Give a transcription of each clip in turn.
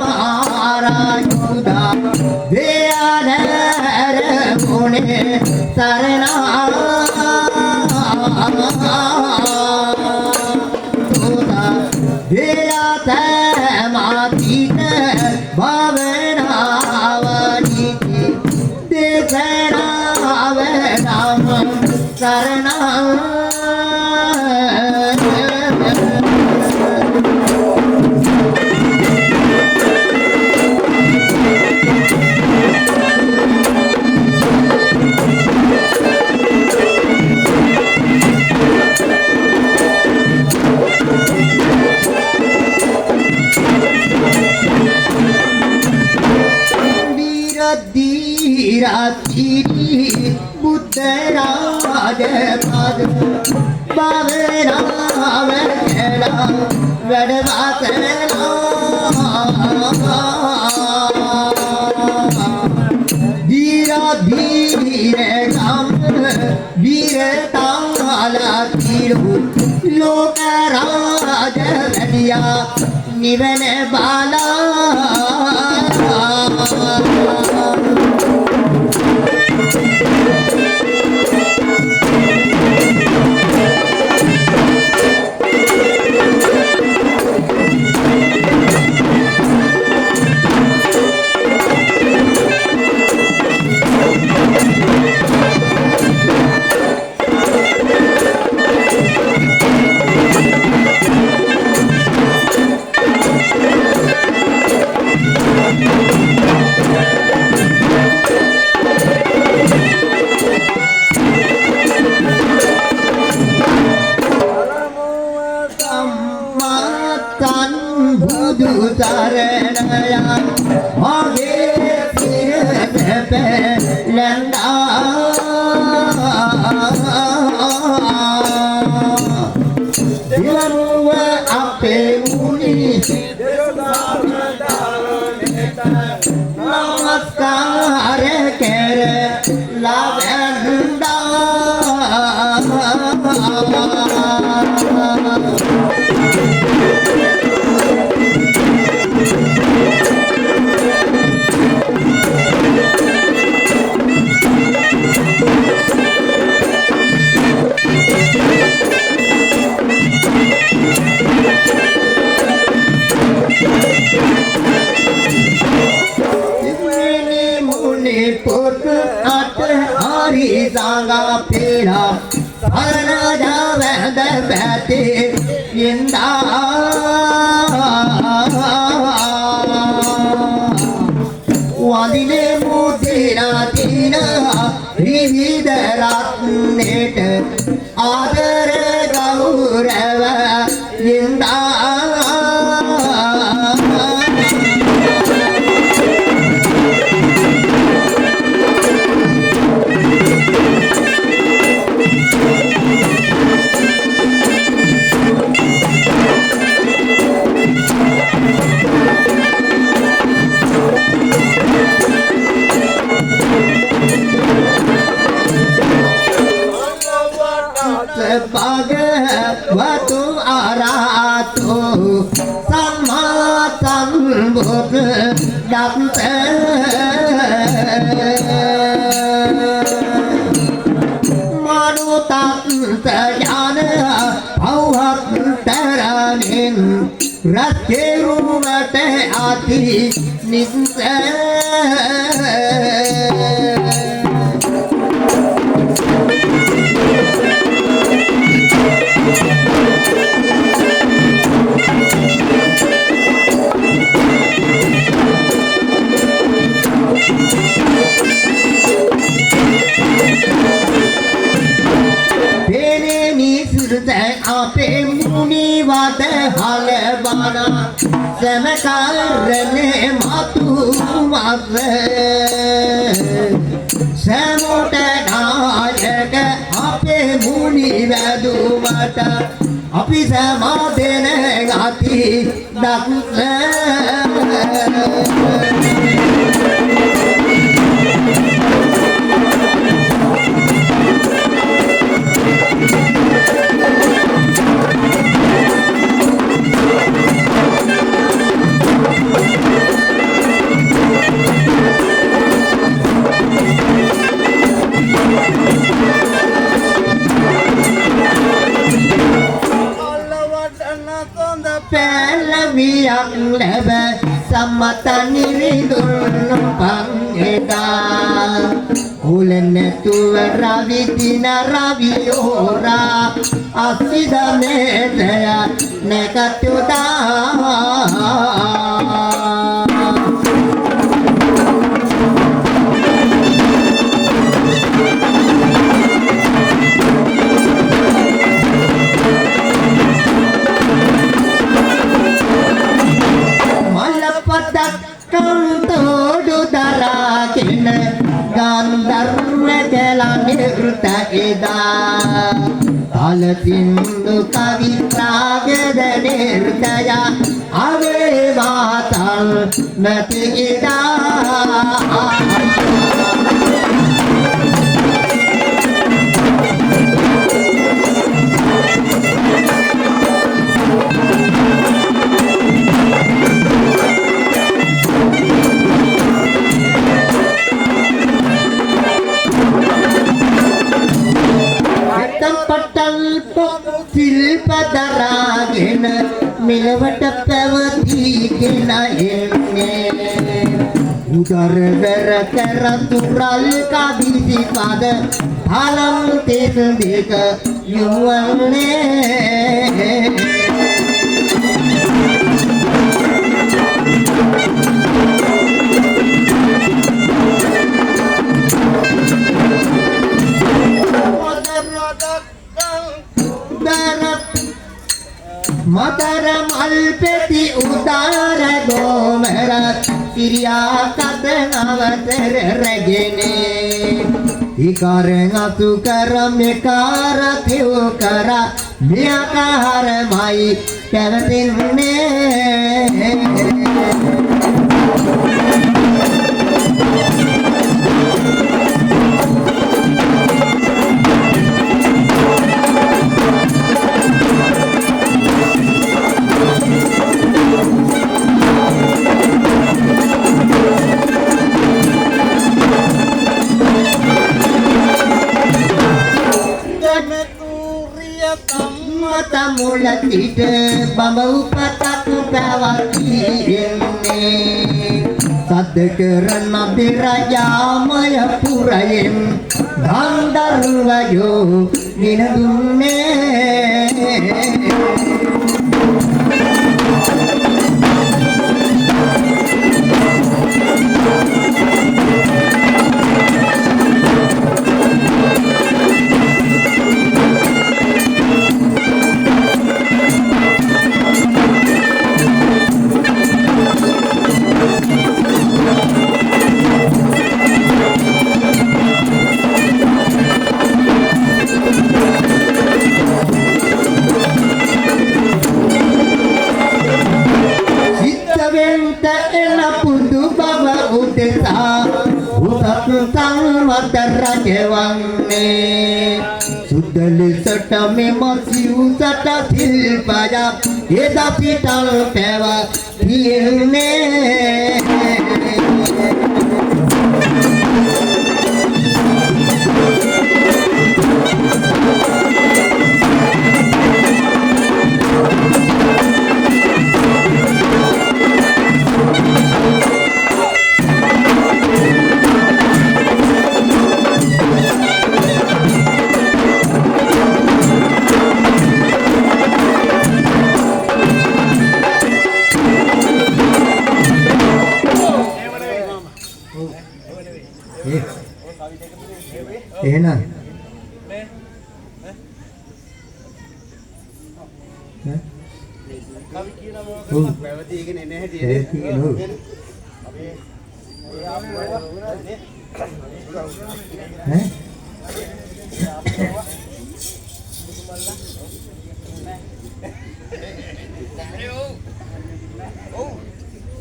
Marajuda Deyadhara Mune Sarana Juda Deyata Matita Bhavana Vaniti Desana Vedama Sarana Ratiri Buddha Raja Pad Bhavana Vedana Vedavatana Dira Dhire Kam Vire Tala Tiru Loka Raja Vedya Nivane Bala Taranaya Age Tirthe Landa Dilanuwa Ape Muni Namaskar Kere Lavenda Sanga Pira Saranaja Veda Bhati Yinda Wadine Mudira Tina Vividaratnet Adare Gaurava Yinda Bhagavatu Arato Sammatam Buddhante Manutam Tajana Bhavat Taranin Ratirumate Ati Nitse Ape Muni Vate Halebana Semakarne Matu Vate Samote Gayaka Ape Muni Vedu Vata Api Samadene Gati Dakle වියක් ලැබ සම්මත නිරිඳුන් පංගේදා උලෙන්නතුව රවි දින රවියෝරා අසිද මේදය නැකතුදා Gandharva jala nirta eda Alatindu kavitragada nirtaya Ave vatal nati eda Silpadaragen milවට පැවතිගෙන එන්නේ උදර වෙර කර තුරල් කවිසි පද හලම් තෙස් දෙක යුවන්නේ Madar malpeti udar gomer Siriya kadnavater regene Ikarenga tukara mekara thiukara Miyakar mai pevatinne Mulatid bambau pataku pawatine sadkeran mabiraja maya purayem Gandharvayo ninadunne Rajawanne Sudali sata memasiu sata silpaya Eda pital pewa hilne එහෙනම් කවි කියන මොකක්ද පැවතීගෙන එන හැටි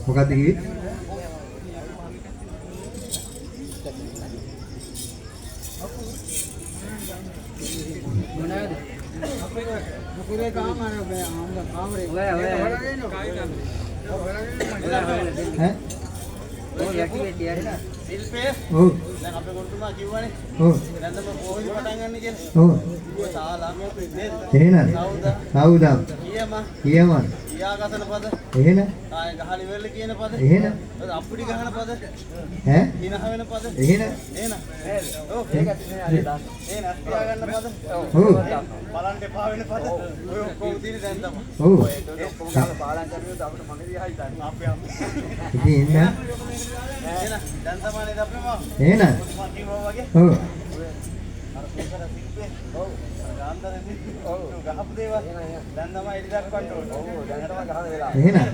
මොකක්ද කිව්වේ ශිල්පේ ඔව් දැන් අපේ ගුරුතුමා කිව්වනේ ඔව් දැන් තමයි කොහොමද පටන් ගන්න කියලා ඔව් ඔය ශාලා නේද එහෙනම් කවුද කියම කියමන් කියාගසන පද එහෙනම් ආය ගහලි වෙල්ල කියන පද එහෙනම් අප්පුඩි ගහන පද ඈ හිනහ වෙන පද එහෙනම් එහෙනම් ඔව් ඒකත් නේ හරි දාන්න එහෙනම් අස්තියා ගන්න පද ඔව් බලන්න එපා වෙන පද ඔය ඔක්කොම තියෙන දැන් තමයි ඔව් ඔය ඔක්කොම ගාලා පාලම් කරන්නේ අපිට මගේ දිහායි දාන්නේ අපේ අම්මා ඉතින් ඉන්න එහෙනම් දැන් තමයි නේද අපේ මම එහෙනම් මම කිව්වා වගේ ඔව් අර සුන්දර සිල්පේ ඔව් ගාන්දරේ ඔව් ගහපු දේවල් දැන් තමයි එලි දක්වන්න ඕනේ ඔව් දැන් තමයි ගහන වෙලාව එහෙනම්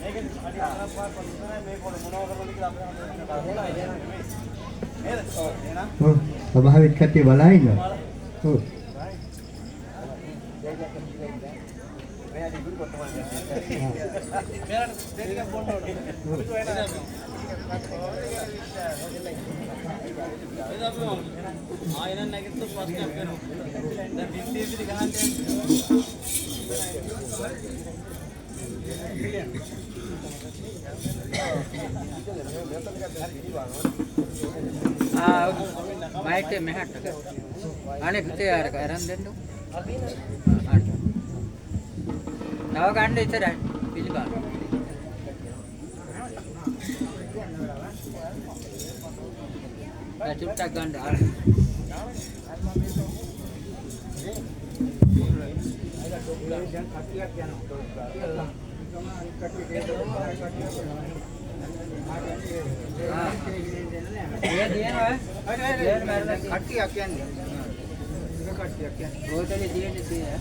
මේකෙන් අඩි 4ක් පාක් පස්සෙන් මේ පොළ මොනවා කරනවද කියලා අපිට හඳුනගන්න නේද ඔව් එහෙනම් ඔව් ස්වභාවික කට්ටිය බලා ඉන්නවා ඔව් මේ අඩි ගුරු කොටම මෙයාට දෙලික පොන්න ඕනේ ආයෙත් නැගිට්ටු ප්‍රශ්නයක් වෙනවා දැන් පිටිවිලි ගහන්න माइक में हट आने फिते यार करन देंडो नव कांडे इधर है पिलबा चुट्टा गंड ये दिए ना ये मेरे खट्टी आक्यान ये खट्टी आक्यान वो चले दिए है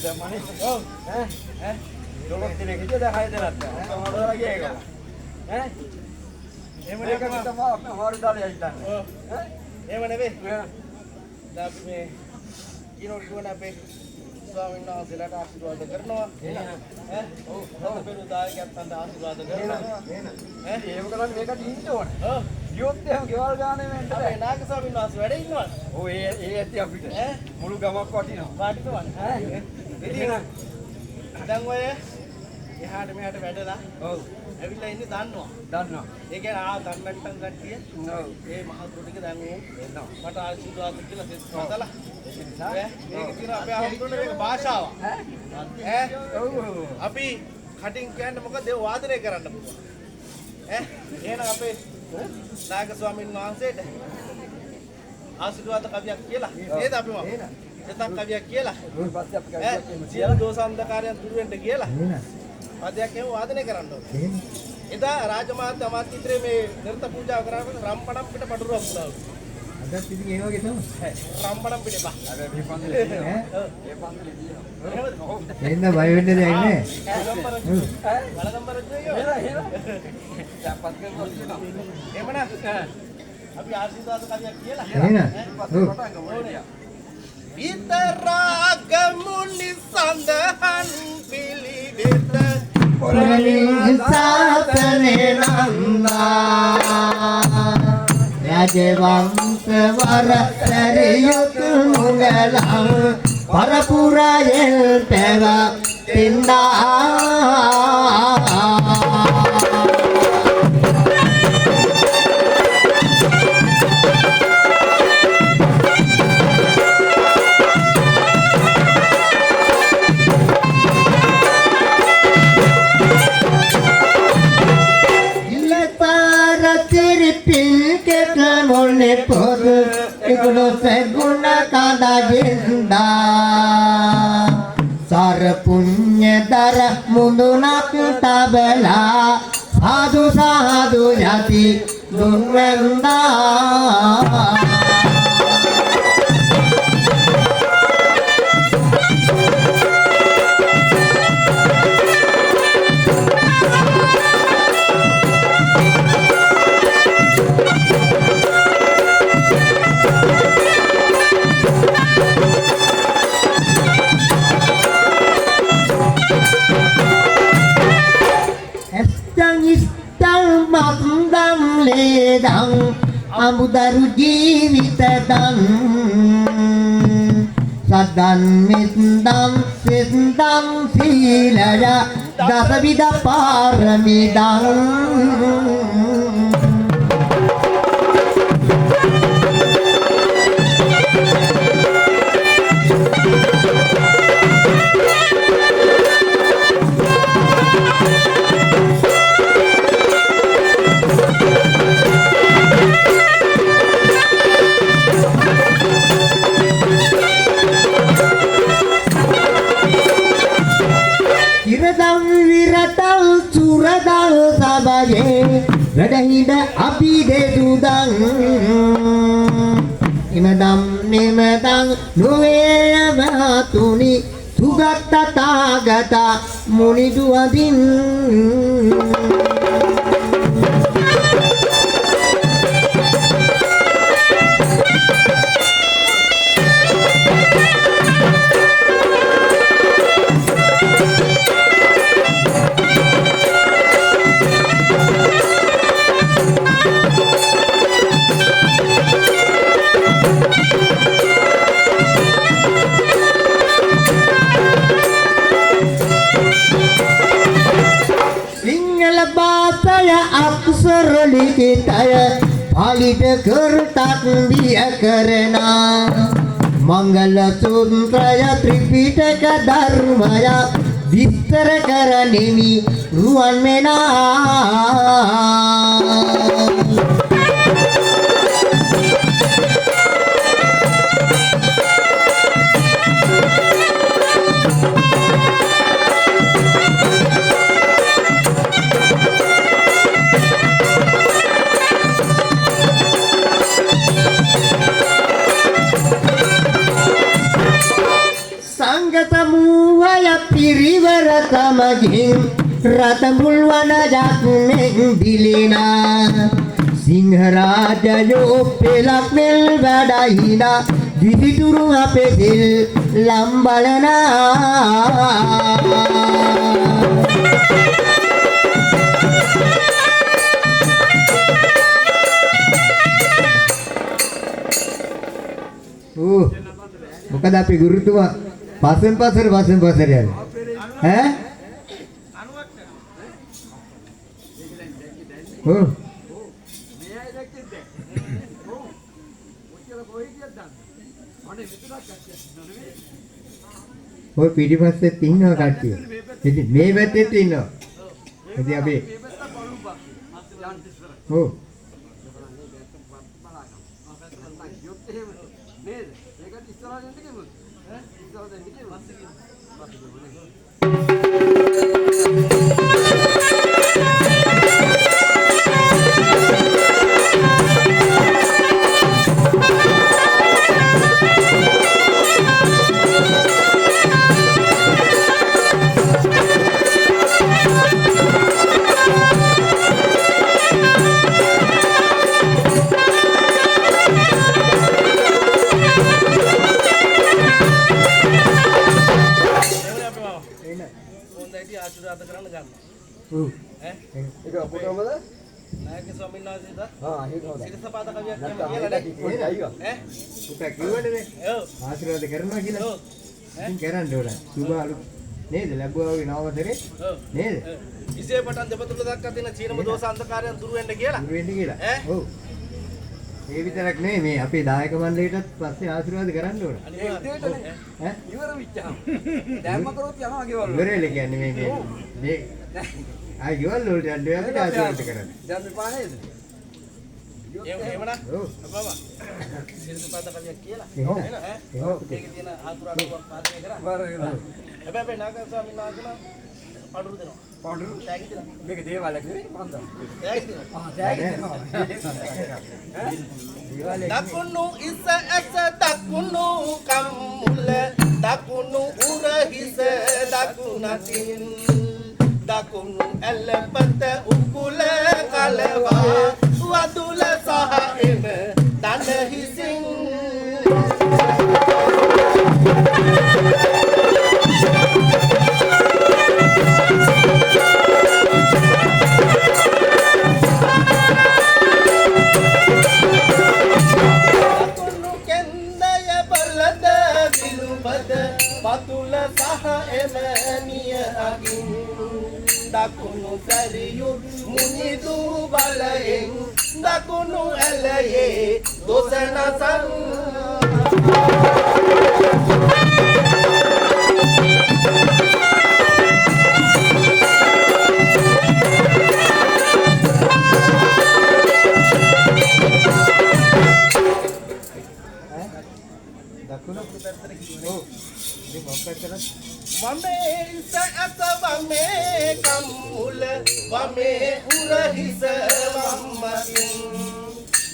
දැම්මනේ. ඔව්. ඈ 12 දිනක ඉඳලා දැන් 6 දිනක් දැන්. මොනවද වගේ එක. ඈ එහෙම නෙවෙයි තමයි අපි හොරු දාලා යයිටන්නේ. ඔව්. ඈ එහෙම නෙවෙයි. දැන් අපි මේ ඊනොට දුවන අපේ ස්වාමීන් වහන්සේලාට ආශිර්වාද කරනවා. ඈ ඔව්. අපේ දායකයන්ට ආශිර්වාද කරනවා. ඈ ඒව කරන්නේ මේකට ඉන්න ඕන. ඔව්. යොත් එහෙම ගෙවල් ගානේ වෙන්න බෑ. නායක ස්වාමීන් වහන්සේ වැඩ ඉන්නවද? ඔව් ඒ ඇත්ති අපිට. ඈ මුළු ගමක් වටිනවා. වටිනවද? ඈ ඉතින් දැන් ඔය එහාට මෙහාට වැඩලා ඔව් ඇවිල්ලා ඉන්නේ දන්නවා. ඒ කියන්නේ කන්වැන්ටන් කට්ටිය ඔව් ඒ මහත්තු ටික දැන් එනවා. මට ආශිර්වාද කියලා සෙත් හදලා ඒක නිසා මේක තියෙන අපේ ආහුතුනේ මේක භාෂාව. ඈ ඔව් අපි කටින් කියන්නේ මොකද ඒ වාදනය කරන්න පුළුවන්. ඈ එහෙනම් අපේ නායක ස්වාමීන් වහන්සේට ආශිර්වාද කවියක් කියලා නේද අපි මම එතක් කවියක් කියලා ඊට පස්සේ අපි කවියක් කියමු සියලු දෝෂාන්ධකාරයන් දුරු වෙන්න කියලා පදයක් එහෙම වාදනය කරන්න ඕනේ එදා රාජමාර්ග අමාත්‍යිත්‍රයේ මේ නිර්ත පූජාව කරාම රම්පණම් පිට පඩුරුවක් පුරාවු අදත් ඉතින් ඒ වගේ තමයි. රම්පණම් පිට බා අර මේ පන්සලේ තියෙනවා ඒ පන්සලේ තියෙනවා එන්න බය වෙන්න දෙයක් නැහැ. වලගම්බර දැන්පත් කරනවා එහෙමනම් අපි ආශිර්වාද කවියක් කියලා එහෙනම් ඔව් විතරාගමුනි සඳහන් පිළිවෙත පොරණින් සාතනේ නන්දා රාජවංශ වර සරියුතු Mugalan පරපුරයෙන් පැව තින්දා por eklo seguna kada jinda sar punya dara mundunak tabela sadhu sadhu yati dunwenda ledang amudaru jivitadam sadan mitdam sindam silaya dasavida paramidam Suradal sabaye radahida abide sudang imedam nimedang nuwe batuni sugatta tagata muni duadin लिखितय पालित करतात बिया करना मंगल सूत्रय त्रिपिटक धर्मय विस्तर करनेमी रुवन मेना පිරිවර තමකින් රත මුල්වන ජක්මෙන් දිලිනා සිංහරාජයෝ පෙලක් මෙල් වැඩහිනා විහිදුරු අපේ දිල් ලම්බලනා මොකද අපි ගුරුතුමා පස්සෙන් පස්සට යන්නේ ඈ ඔය පිටිපස්සෙත් ඉන්නවා කට්ටිය. ඉතින් මේ පැත්තෙත් ඉන්නවා. ඉතින් අපි ඔව් ආශිර්වාද කරනවා කියලා. ඉතින් කරන්න ඕන. සුබ අලුත් නේද? ලැබුවා වගේ නවතරේ නේද? ඉසේ පටන් දෙපතුල දක්වා තියෙන චීනම දෝෂ අන්ධකාරයන් දුරු වෙන්න කියලා. දුරු වෙන්න කියලා. ඔව්. ඒ විතරක් නෙමෙයි මේ අපේ දායක මණ්ඩලයටත් පස්සේ ආශිර්වාද කරන්න ඕන. ඈ ඉවර විච්චා. දැම්ම කරොත් යනවා ගෙවල්. ඉවරෙල කියන්නේ මේ ආ ගෙවල් වලට යන්න අපිට ආශිර්වාද කරන්න. දැන් මෙපා නේද? එහෙමද? ඔව්. බබා. සිරිත පාත කලියක් කියලා. එහෙම. ඔව්. ඒකේ තියෙන ආතුරාටුවක් පාදනය කරා. බරගෙන. හැබැයි නාගර ස්වාමීන් වහන්සේලා පඩුරු දෙනවා. පඩුරු ටැග් දෙනවා. මේක දේවාලයක් නෙවෙයි පන්දම. ටැග් දෙනවා. ටැග් දෙනවා. දකුණු ඉස ඇස දකුණු කම්මුල දකුණු උරහිස දකුණටින් දකුණු ඇලපත උකුල කලවා වදුල සහ එම දන හිසින් දකුණු කෙන්දය බලද විලුඹද වදුල සහ එම නිය අගින් දකුණු සරියුත් මුනිදු බලයෙන් දකුණු ඇලයේ දොසනසන් දකුණු පැත්තට කිව්වෝ. ඉතින් මොකක්ද කරන්නේ? වමේ ඉස ඇත වමේ කම්මුල වමේ උරහිස වම්මකින්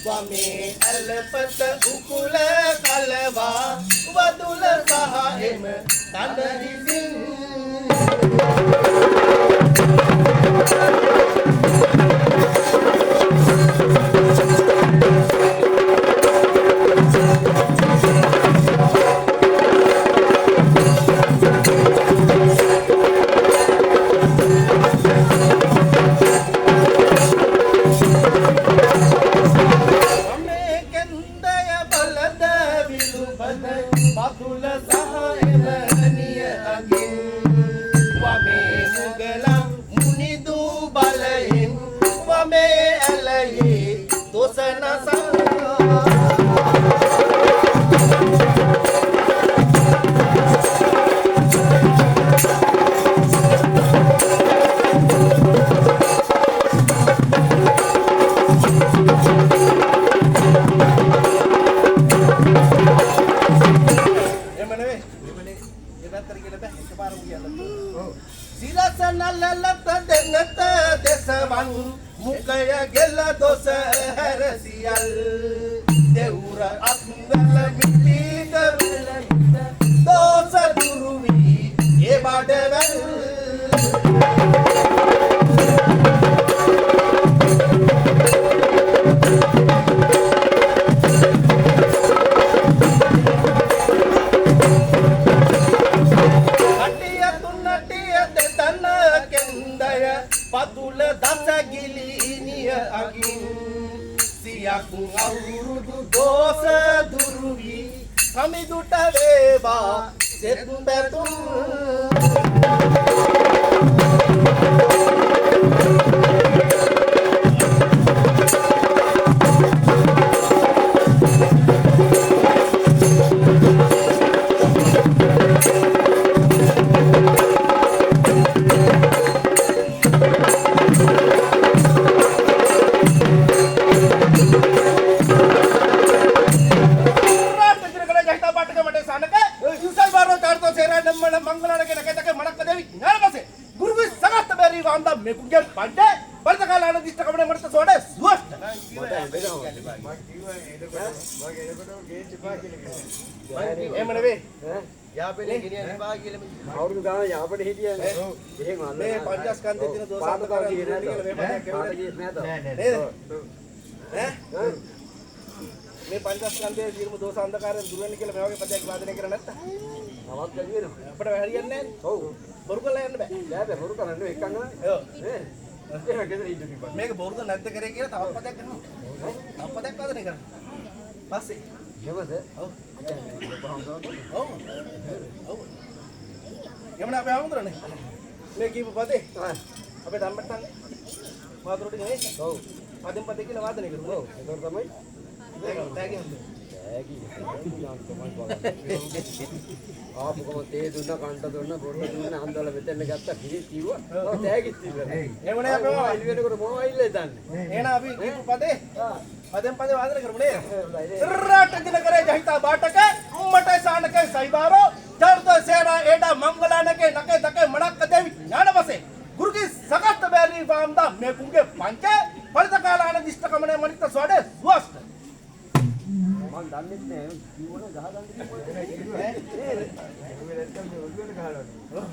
වමේ ඇලපත උකුල කලවා වදුල සහ එම තන හිසින් Deva සියක් අවුරුදු දෝස දුරුවි සමිදුට වේවා සෙත් පැතුම් අවුරුදු ගාන යාපට හිටියනේ. එහෙම අල්ල. මේ පංචස්කන්ධයේ තියෙන දෝෂාන්තකාරයන් දුරන්නේ කියලා මේ පදයක් මේ පංචස්කන්ධයේ සියලුම දෝෂාන්තකාරයන් දුරන්නේ කියලා මේ වගේ පදයක් වාදනය කරන්නේ නැත්තම් නවත් ලැබි වෙනවා. අපිට හරියන්නේ නැහැ. ඔව්. බොරු කරලා යන්න බෑ. බෑ බොරු කරන්න එක්කන්නේ. ඔව්. නේ. ඒක ගෙදර ඉන්න කිව්වා. මේක බොරුද නැද්ද කරේ කියලා තව පදයක් කරනවා. තව පදයක් වාදනය කරනවා. පස්සේ නේද? ඔව්. ඔව්. ඔව්. යමුනා අපේ ආමුද්‍රනේ. මේ කීප පදේ අපේ ධම්මට්ටන් වාදනට නෙවෙයි. ඔව්. පදෙන් පදේ කියලා වාදනය කරනවා. ඔව්. ඒක තමයි. තෑගි හොඳ. තෑගි. ආපුකම තේ දුන්න, කන්ට දුන්න, බොන්න දුන්න, හන්දවල මෙතෙන් ගත්තා පිළි කිව්වා. ඔව් තෑගිත් ඉල්ලලා. එහෙමනේ අපේ ඉල් වෙනකොට මොනවයිල්ල දන්නේ. එහෙනම් අපි කීප පදේ पदम पदे वादन कर बने रट दिन करे जहिता बाटके उम्मटे सानके सैबारो चर्द सेरा एडा मंगलानके नके तके मणक देवी ज्ञान बसे गुरु की सगत बेरी वामदा मे कुंगे पंचे फलतकालान दिष्टकमने मनित स्वाडे स्वस्थ मन दान्नित ने जीवन जहा दान्नित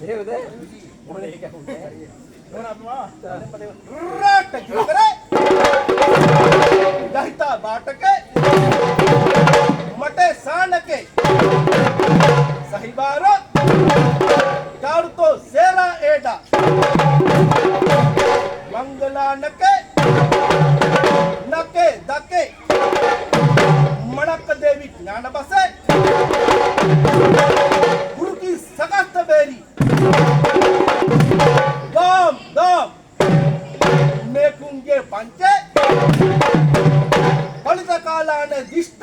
हे होते मोने क्या होते मोना अपना पदे रट दिन करे दहिता बाटके मटे सानके सहिबारो चारुतो सेरा एडा मंगला नके नके दके मणक देवी ज्ञान बसे गुरु की सगत बेरी दाम दाम मेकुंगे पंचे फलितकालाने दिष्ट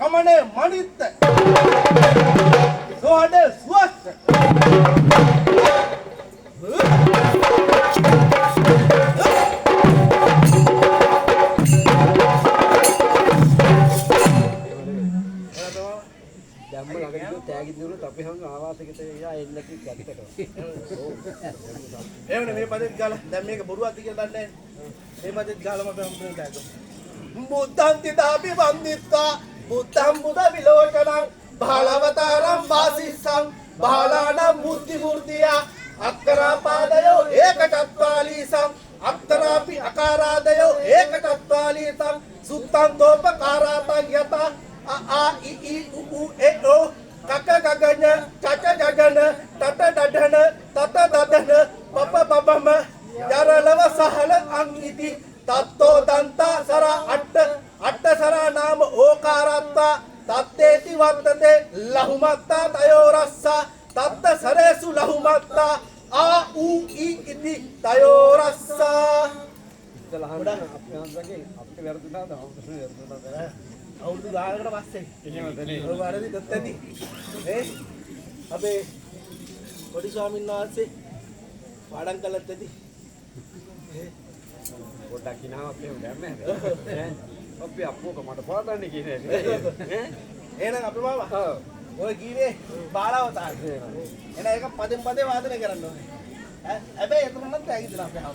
कमने मणित सोहडे स्वस्थ දැම්ම ළඟදී තෑගි දුන්නොත් අපි හංග ආවාසයකට එයා එන්න කිව්වා ඇත්තට. එහෙමනේ මේ පදෙත් ගාලා දැන් මේක බොරුවක්ද කියලා දන්නේ නැහැ. මේ පදෙත් ගාලාම අපි හම්බුනේ දැක්කෝ. බුද්ධං තිදාපි වන්දිත්වා බුද්ධං බුද විලෝචනං බාලවතරං වාසිස්සං බාලාණං බුද්ධි වෘද්ධියා අක්කරා පාදයෝ ඒකටත්වාලීසං අක්තරාපි අකාරාදයෝ ඒකටත්වාලීසං සුත්තං දෝපකාරාතං යත आ इ इ उ उ ए ओ कक गगन चच जगन तत दधन तत दधन पप बबम जरलव सहल अंगिति तत्तो दंता सरा अट्ट सरा नाम ओकारत्ता तत्तेति वर्तते लहुमत्ता तयोरस्सा तत्त सरेसु लहुमत्ता आ उ इ इति तयोरस्सा ඉතලහන් අපේ හන්දගේ අපිට වැරදුනාද හම්බුනේ වැරදුනාද අවුරුදු 10කට පස්සේ එහෙමදනේ ඔය වරදි දත්තදී අපේ පොඩි ස්වාමීන් වහන්සේ පාඩම් කළත් ඇති පොඩ්ඩක් කිනාවක් එහෙම දැම්මේ අපි අප්පෝක මට පාඩන්නේ කියන්නේ එහෙනම් අපේ මාමා ඔය කීවේ බාලවතාර එහෙනම් ඒක පදෙන් පදේ වාදනය කරන්න ඕනේ හැබැයි එතනවත් තෑගි දෙනවා අපේ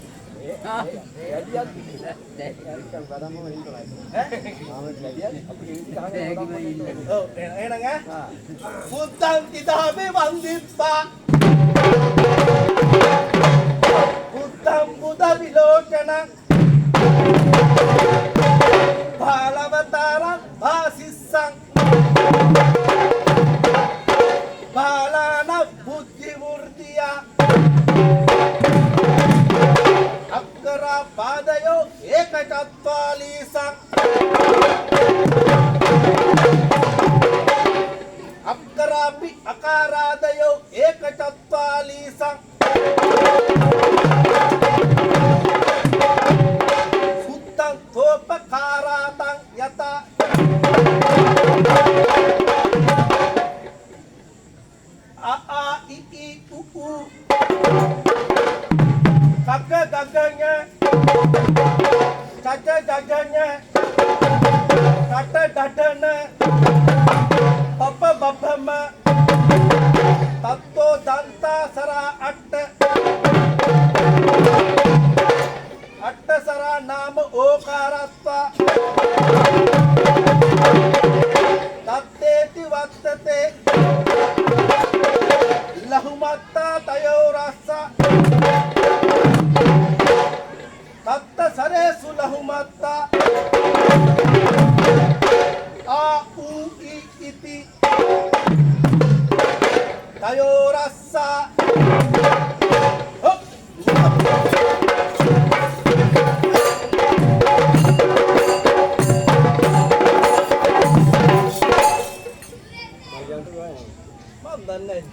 හාමුදුරුවෝ බුද්ධං තිදාපි වන්දිත්වා බුද්ධං බුද විලෝචනං බාලවතරං වාසිස්සං බාලාන බුද්ධි වෘද්ධියා අක්කරා පාදයෝ ඒකටත්වාලීසං අප්කරාපි අකාරාදයෝ ඒකටත්වාලීසං සුත්තං තෝපකාරාතං යතා Kakak gagangnya, caca gagangnya, kata dadana, papa babama, tato danta sara atta sara nama okaratva, tatteti vattate, lahumatta tayo rasa. Tatta sare sulahumatta a u I iti tayo rasa hop Mam dan lain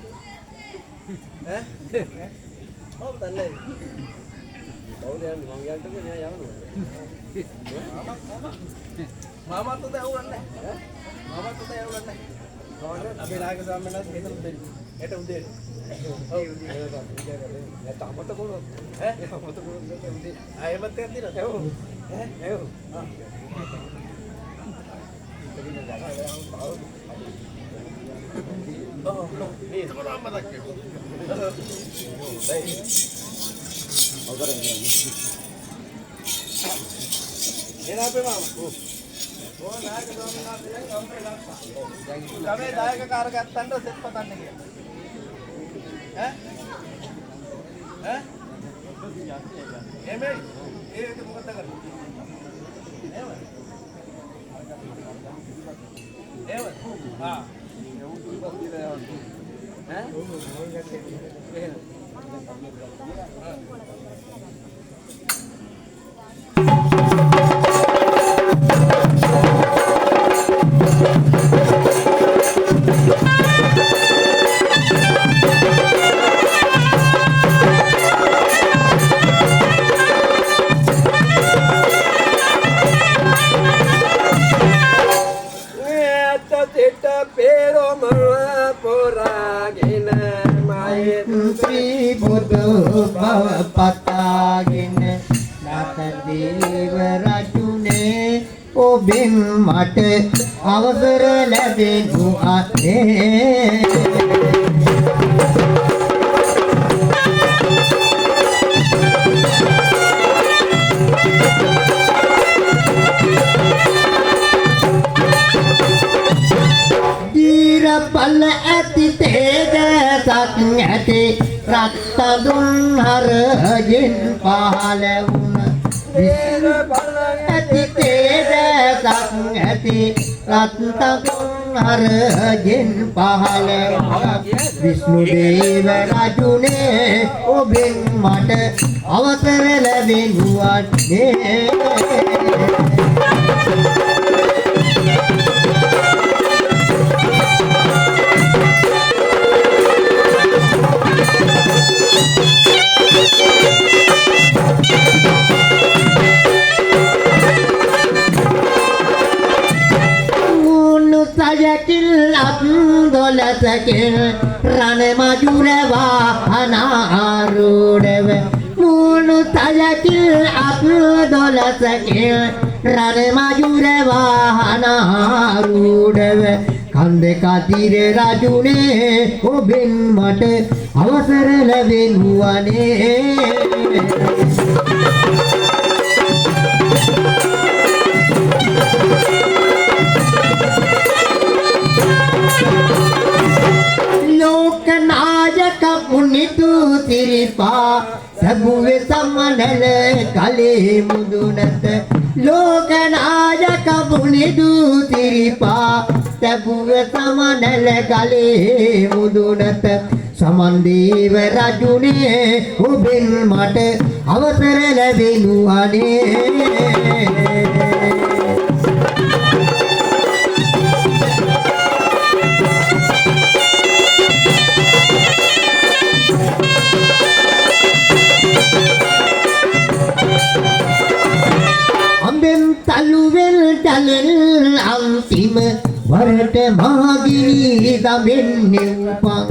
Mam dan lain Mama tuh teh ulan deh. Mama tuh teh ulan deh. Kawan abi lagi sama nasi itu udah. Itu udah. Oh, ya tak apa tuh kalau. Apa tuh kalau udah. Ayo mati tidak. Ayo. Ayo. Tadi nak yang tahu. Oh, belum. Nih, sekarang apa lagi? Baik. Ini apa mama? Oh, naik ke dalam nasi yang kamu bilang. Kami naik ke karga tanda sepatan nih. Eme, itu bukan tangan. Ewan. Ah. පතාගෙන නතදේව රජුනේ ඔබෙන් මට අවසර ලැබෙනු අනේ දීරපල ඇති තේජසක් ඇති රත්ත දුන් හරයෙන් පහළ වුණ දීරපල ඇති තේජසක් ඇති රත්ත දුන් හරයෙන් පහළ වුණ විෂ්ණු දේව රජුනේ ඔබෙන් මට අවසර ලැබෙනු අනේ දොලසකින් රණ මජුර වාහනාරූඩව මුණු තලකින් අප දොලසකින් රණ මජුර වාහනාරූඩව කන්ද කතිර රජුනේ ඔබෙන් මට අවසර ලැබෙනු අනේ लोकनायक पुनितु तिरिपा सबुवे समनल कले मुदुनत लोकनायक पुनितु तिरिपा सबुवे समनल कले मुदुनत සමන්දේව රජුනේ ඔබෙන් මට අවසර ලැබෙනු අනේ අම්බෙන් තලුවෙල් ඩලෙල් අන්තිම වරට මාගිනි දඹෙන්නේ උපන්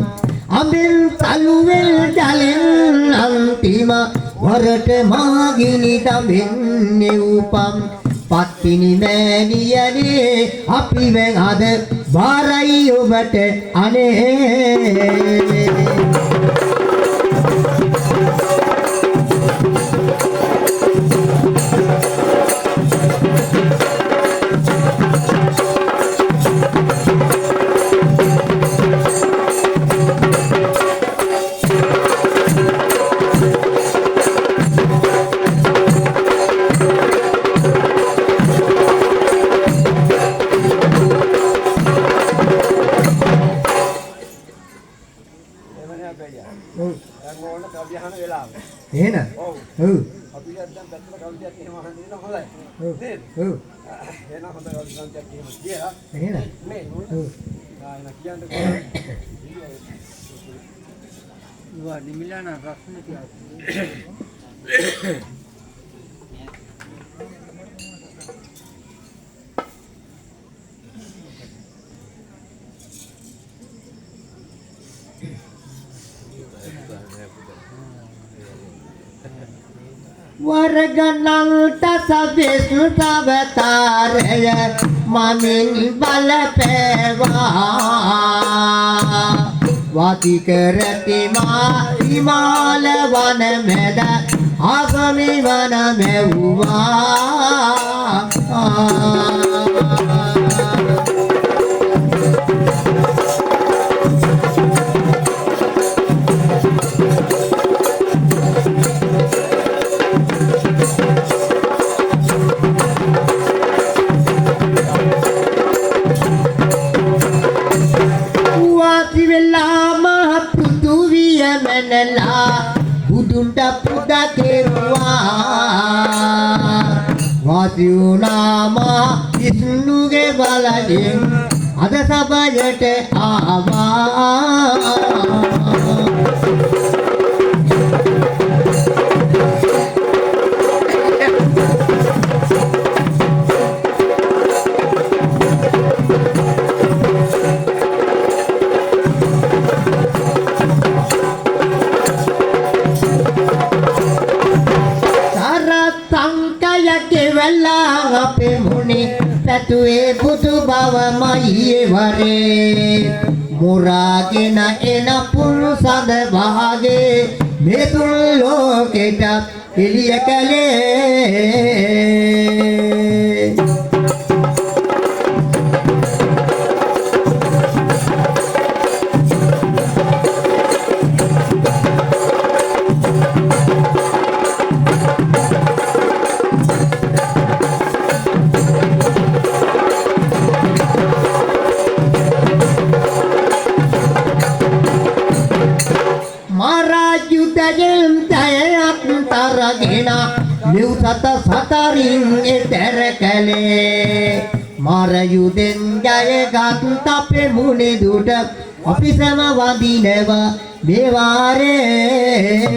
අම්බෙන් තලුවෙල් ඩලෙල් අන්තිම වරට මාගිනි දඹෙන්නේ උපන් පත්තිනි මෑණියනේ අපි වෙන් අද බාරයි ඔබට අනේ එහෙනම් ඔව් අපි දැන් පැත්තට කවුරුත් එහෙම අහන්න දෙනවා හොඳයි නේද ඔව් එහෙනම් හොඳ කවුරුත් එහෙම කියලා එහෙනම් නේ ඔව් ආයෙත් කියන්නේ වා නිමිලාන රස්නේ තියා වරගනන්ත සවිස්තවතරය මමින් බලපෑවා වාති කරති මා හිමාල වන මැද ආගමි වන මෙව්වා බුදුන්ට පුද කෙරුවා වාසියුනාම විෂ්ණුගේ බලයෙන් අද සබයට ආවා අපේ මුනේ පැතුවේ බුදු බවමයි වරේ මුරාගෙන එන පුරුසද වාගේ මේ තුන් ලෝකෙට එළිය කලේ නිව්සත සතරින් එතර කලේ මාරයුදෙන් ජයගත් අපේ මුනේ දුට අපි සම වදිනවා මේ වාරේ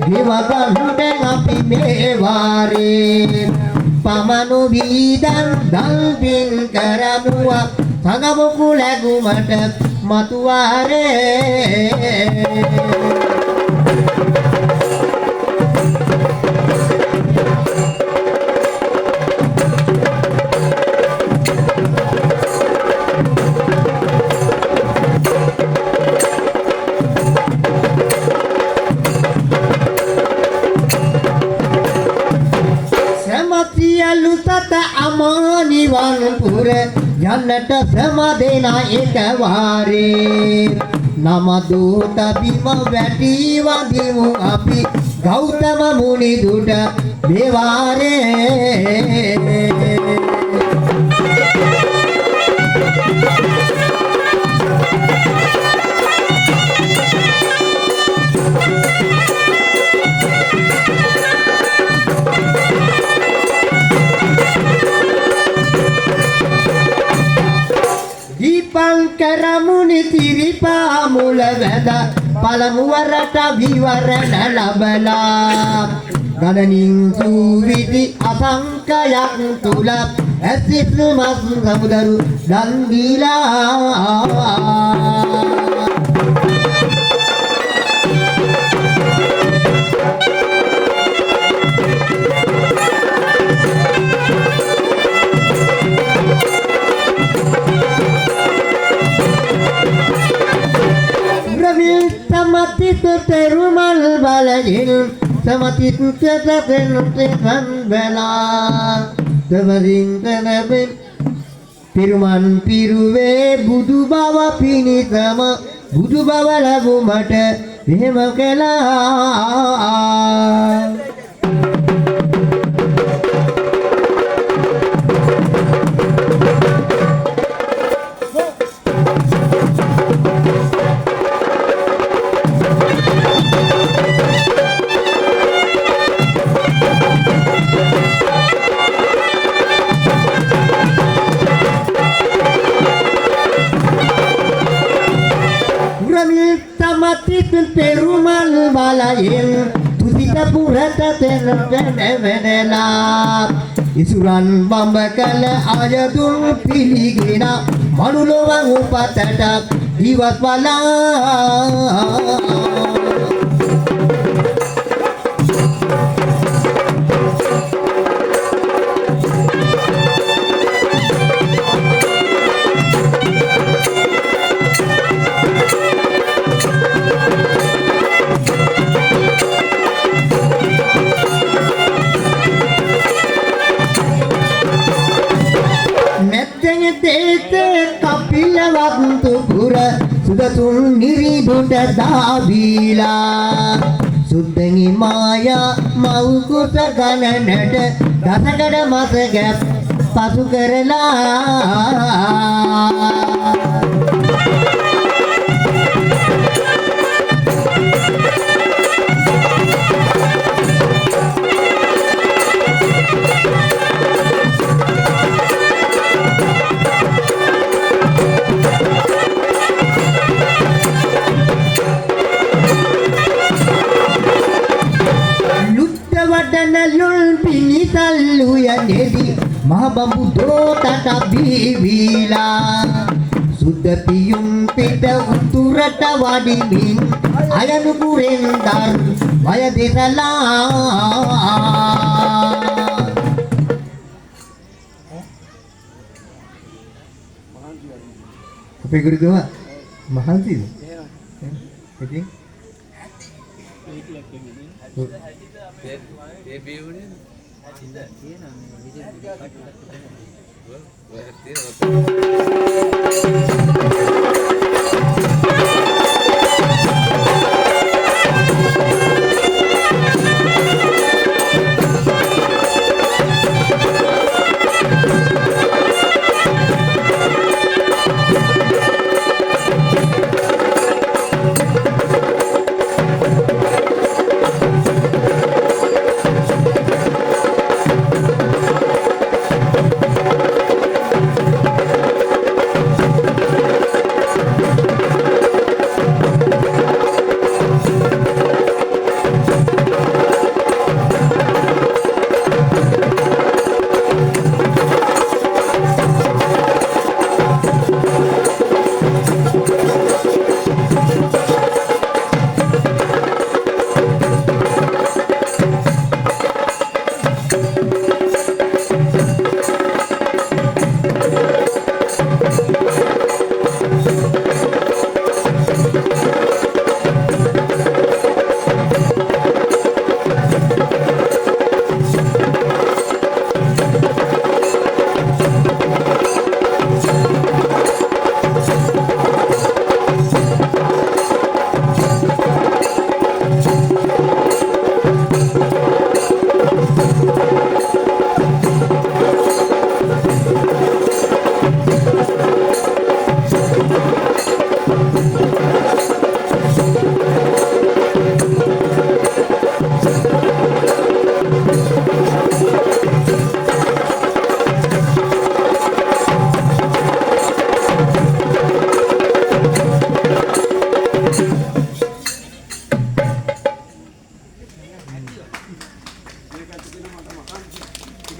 විවගන්ට අපි මේ වාරේ පමනු වීදන් දල්පින් කරමුවා සඟමුකු ලැබුමට මතුවාරේ යන්නට සමදෙන එකවාරේ නම දූත බිම වැටි වදිමු අපි ගෞතම මුනි දුට දේවාරේ දීපංකර මුනි තිරිපා මුල වැද පළමු වරට විවරණ ලබලා ගණනින් සූවිදි අසංකයක් තුල ඇසිත් මස් සමුදරු දන් දීලා Samatit terumal balajil Samatit tetaten tekan bela Tebaring tenabin Piruman piruwe budu bawa pini sama Budu bawa lagu mata Bihema kela Samatit perumal balayin Tusita purata tenvenela Isuran bambakala ayadun piligina Manulowang upatatak Diwat pala Kapilawantupura Sudatun niribut dabila Sudangi maya mau kusagananat Dasagada masagap pasukarala Wadanalul pinitallu ya nedi mahabambu dota tabivila Sudah piung peda uturata wadimin ayanu kurendar maya desala Apa guru tu mak? Mahal sih. Okey.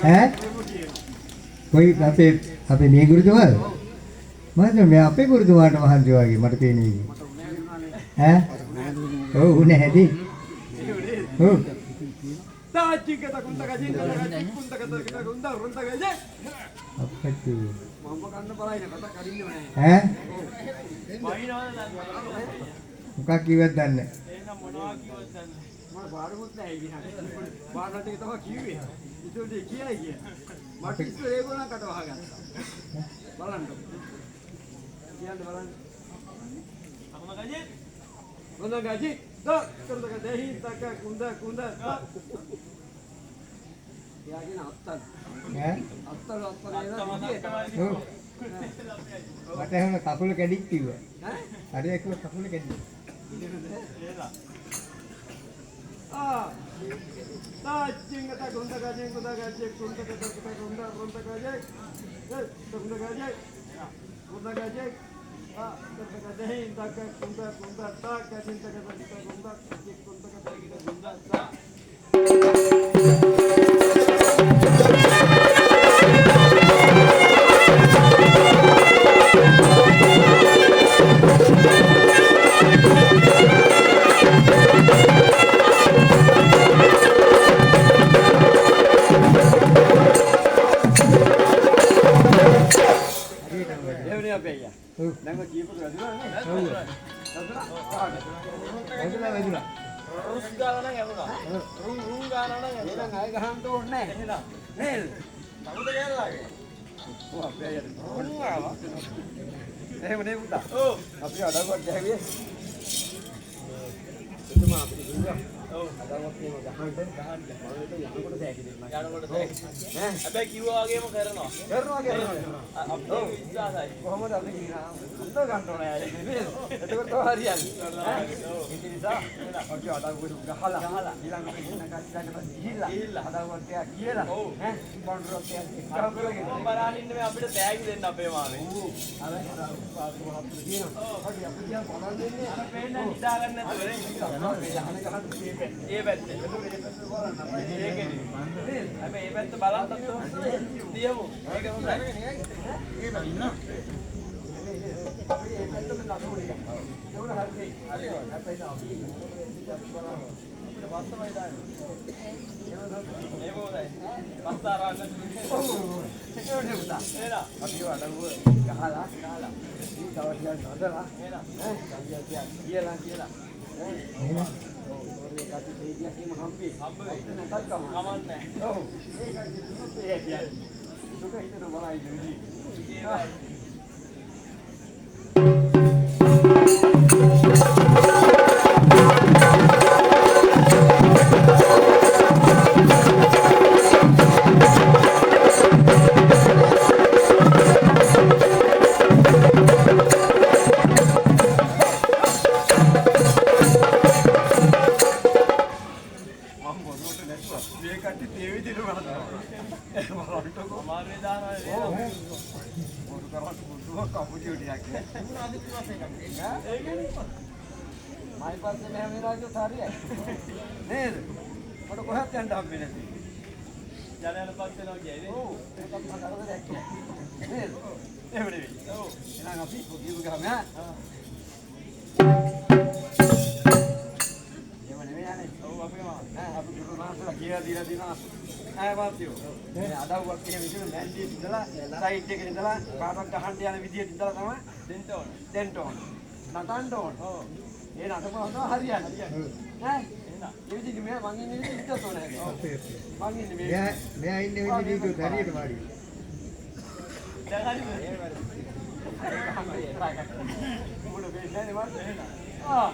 ඈ කොයි අපේ මේ ගුරුතුමාද මම මේ අපේ ගුරුතුමාට මහන්සි වගේ මට පේන්නේ ඈ ඔව් උනේ හැටි ඔව් තාචිකත කුන්දක ජින්දක කුන්දක කුන්දක රුන්දක ජේ අපච්චි මම කන්න බලයිනේ කතා කරින්නේ නැහැ ඈ වයින්වල මොකක් කිව්වද දන්නේ එහෙනම් මොනවා කිව්වද දන්නේ මම බාරුමුත් නැහැ කියන්නේ බාරට එක තමයි කිව්වේ ඉතින් කියලා කිය මට ඉස්සර ඒගොල්ලන් කට වහගත්තා බලන්න කියන්න බලන්න අහම ගජේ රුන්දක ගජේ කුන්දක දෙහි තක කුන්ද යාගෙන අත්තල් ඈ අත්තල් ඔව් මට එහෙම කකුල කැඩික් කිව්වා ඈ හරි ඒක කකුල කැඩි තාචිංගත කුන්දක ජේ කුන්දක ජේ කුන්දක කුන්ද රුන්දක ජේ කුන්දක ජේ කුන්දක ජේ කුන්දක දෙහි තක කුන්ද තක ජින්තක කුන්ද එවනේ අපේ අයියා දැන් ඔය කීපක වැදුනා නේ වැදුනා රුස් ගාලා නම් යවුනා රුම් ගාලා නම් යවුනා එහෙනම් අය ගහන්න ඕනේ නැහැ නේද කවුද ගෑරලාගේ ඔව් අපේ අයියා රුම් ආවා එහෙම නේ පුතා ඔව් අපි අඩුවක් ගහුවේ එතුම අපිට කිව්වා ඔව් අඩුවක් කියම ගහන්න මම යනකොට සෑකිනේ යනකොට සෑකිනේ ඈ හැබැයි කිව්වා වගේම කරනවා අපේ විශ්වාසයි කොහොමද අපි කියනවා අන්න ගන්න ඕනේ අය නේද එතකොට තව හරියන්නේ ඈ ඒ නිසා අපි අඩුවක් ගහලා ඊළඟට ඉන්න කච්චාකට ගිහිල්ලා අඩුවක් කියලා ඈ බොන්ඩරොක් කියලා බලන්න ඉන්න මේ අපිට තෑගි දෙන්න අපේ මානේ අර අපි කියනවා අපි කියනවා බලන්න දෙන්නේ අපේ පේන්න නිදා ගන්න නැතුව ඒ පැත්තේ ඒකනේ හැබැයි මේ පැත්ත බලන්නත් දියමු ඒක හොඳයි ඒ පැත්ත ඉන්න අපි ඒ පැත්තට නඩුවල ඒක හරි හරි අපේ අපි අපිට වස්තමයි දාන්නේ ඒක හොඳයි වස්තාරන්න ඔව් ඒක නෙවුදා එලා අපි අඩුව ගහලා ඊ තවටියක් නදලා එලා කියලා එහෙනම් කටි දෙවියන් කීම හම්බේ නැතත් කමන්නේ ඔව් ඒකයි දුන්නොත් ඒ කියන්නේ දුක හිතන බලයි දෙවි මයි පස්සේ මෙහෙම ඉරාජෝ හරියයි නේද මට කොහෙත් යන්න හම්බෙන්නේ නැති යන පස්සේ නෝ කියන්නේ ඔව් ඒක තමයි කරදරයක් කියන්නේ නේද එහෙම නෙවෙයි ඔව් එහෙනම් අපි පොඩිව ගහම එහෙම නෙවෙයි යන්නේ ඔව් අපි අපි ගුරු මාස්ටර්ලා කියලා දීලා දිනවා මාත්‍යෝ මේ අඩව්වක් එහෙම ඉතින් මැන්ඩියේ ඉඳලා සයිට් එකේ ඉඳලා කාටවත් ගහන්න යන විදියට ඉඳලා තමයි දෙන්න ඕන නටන්න ඕන ඔව් ඒ නටපුවම තමයි හරියන්නේ ඈ එහෙනම් ඒ විදිහට මම ඉන්නේ විදිහට ඉස්සත් ඕන හැබැයි මම ඉන්නේ මෙයා ඉන්නේ විදිහට හරියට වාඩි දැන් හරි ඒක හම්බේ ඒක මුඩ වෙන්නේ නැහැ මට ආ